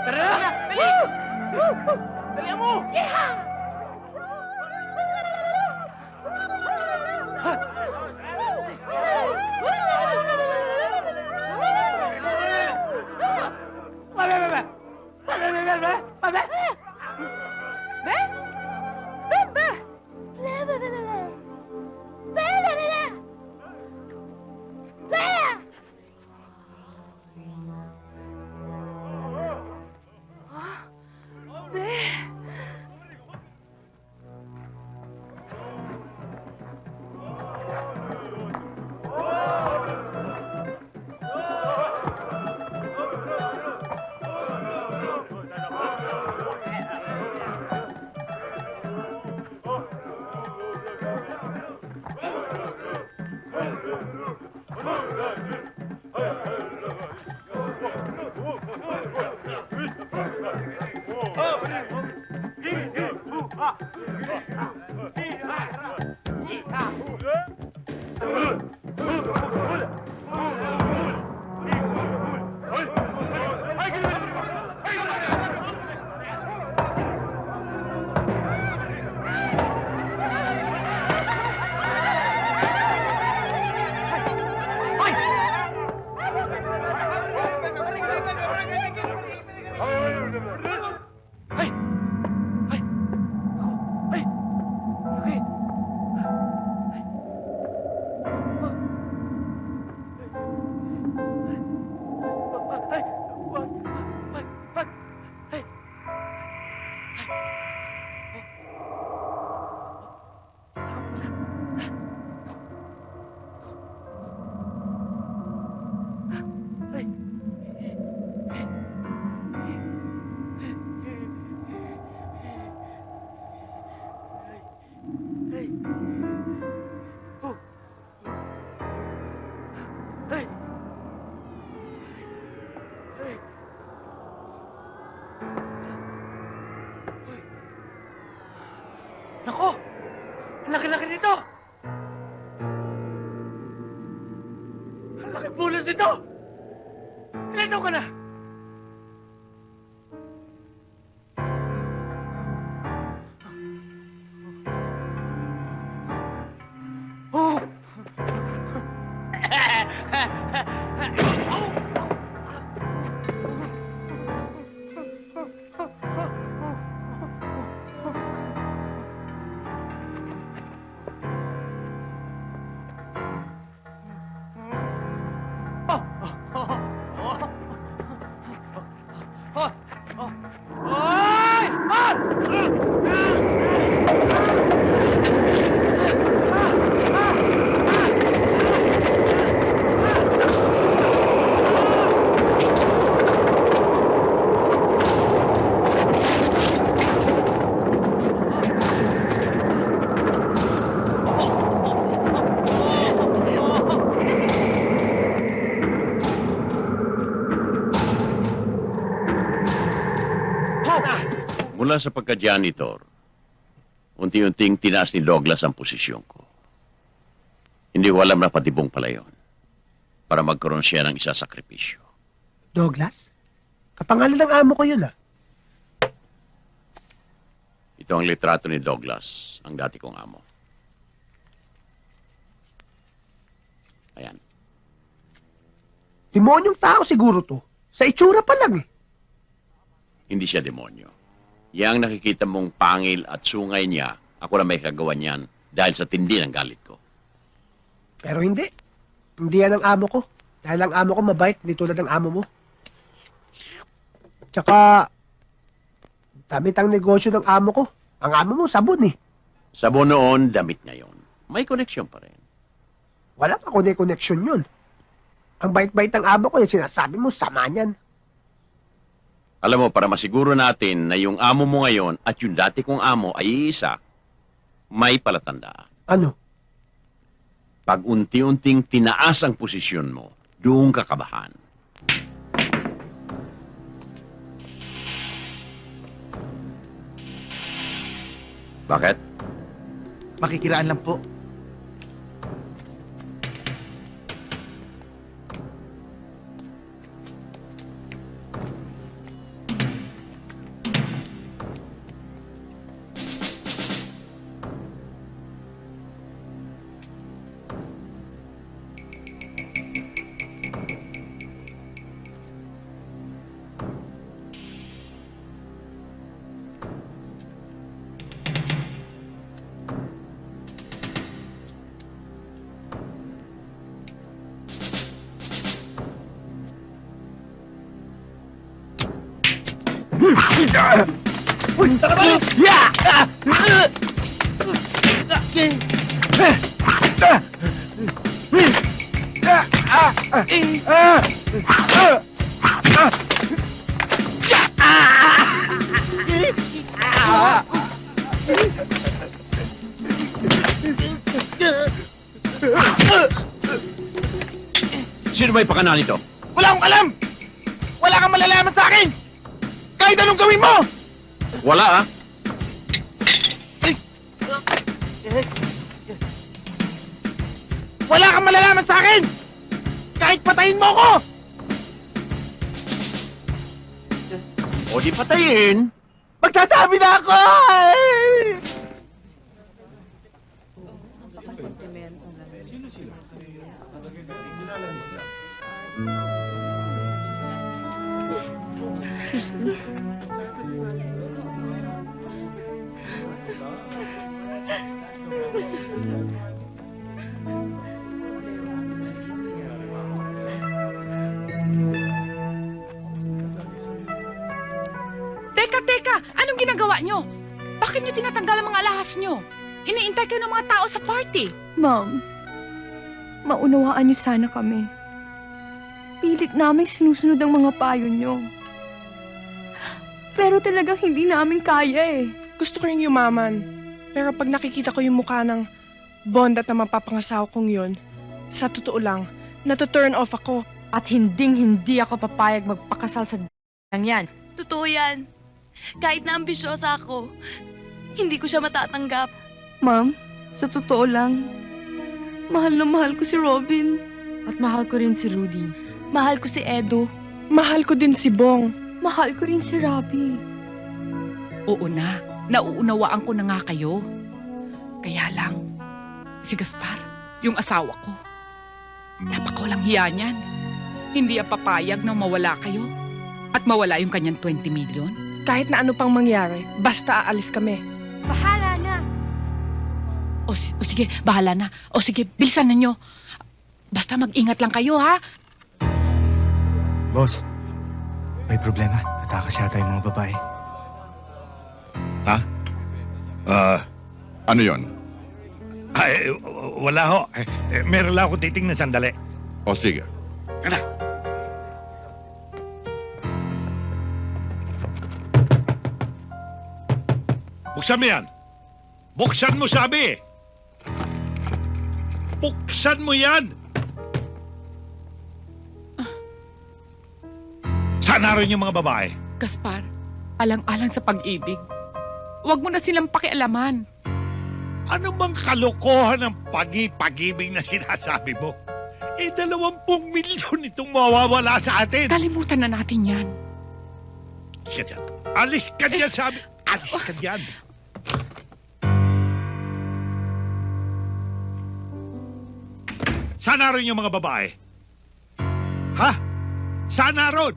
Tara na! Dali! Dali mo! Nako! Ang laki-laki nito! Ang laki bulas nito! Ilan taon ka na? Oh! Mula sa pagka-janitor, unti-unting tinaas ni Douglas ang posisyon ko. Hindi ko alam na patibong pala yun para magkaroon siya ng isa sakripisyo. Douglas? Kapangalan ng amo ko yun, ah. Ito ang litrato ni Douglas, ang dati kong amo. Ayan. Demonyong tao siguro to. Sa itsura pa lang, eh. Hindi siya demonyo. Yang nakikita mong pangil at sungay niya, ako na may kagawa niyan dahil sa tindi ng galit ko. Pero hindi. Hindi yan ang amo ko. Dahil ang amo ko mabait, hindi tulad ng amo mo. Tsaka, damit ang negosyo ng amo ko. Ang amo mo, sabon eh. Sabon noon, damit ngayon. May koneksyon pa rin. Wala pa koneksyon yun. Ang bait-bait ng amo ko, yung sinasabi mo, sama niyan. Alam mo, para masiguro natin na yung amo mo ngayon at yung dati kong amo ay isa, may palatandaan. Ano? Pag unti-unting tinaas ang posisyon mo, doon ka kabahan. Bakit? Makikiraan lang po. Punta ka ba? Sino ba yung pakana nito? Wala akong alam! Wala kang malalaman sa akin! Kahit anong gawin mo! Wala ah. Wala kang malalaman sa akin! Kahit patayin mo ko! O di patayin. Magsasabi na ako! Excuse me. Teka! Anong ginagawa nyo? Bakit nyo tinatanggal ang mga alahas nyo? Iniintay kayo ng mga tao sa party. Ma'am, maunawaan niyo sana kami. Pilit namin sinusunod ang mga payo niyo. Pero talagang hindi namin kaya eh. Gusto ko rin yumaman. Pero pag nakikita ko yung mukha ng bond at ang mapapangasawa kong yun, sa totoo lang, nato-turn off ako. At hinding-hindi ako papayag magpakasal sa lang yan. Totoo yan. Kahit na ambisyosa ako, hindi ko siya matatanggap. Ma'am, sa totoo lang, mahal na mahal ko si Robin. At mahal ko rin si Rudy. Mahal ko si Edo. Mahal ko din si Bong. Mahal ko rin si Robbie. Oo na, nauunawaan ko na nga kayo. Kaya lang, si Gaspar, yung asawa ko, napakawalang hiya niyan. Hindi ang papayag na mawala kayo at mawala yung kanyang 20 million. Kahit na ano pang mangyari, basta aalis kami. Bahala na! O sige, bahala na. O sige, bilisan ninyo. Basta mag-ingat lang kayo, ha? Boss, may problema. Natakas yata yung mga babae. Ano yon? Ay, wala ho. Meron lang ako titingnan sandali. O sige. Buksan mo yan! Buksan mo, sabi! Buksan mo yan! Saan naroon yung mga babae? Gaspar, alang-alang sa pag-ibig. Huwag mo na silang pakialaman. Ano bang kalokohan ng pag-ibig na sinasabi mo? 20 milyon itong mawawala sa atin. Kalimutan na natin yan. Alis ka dyan. Alis ka dyan, sabi. Alis ka dyan. Saan naroon yung mga babae? Ha? Saan naroon?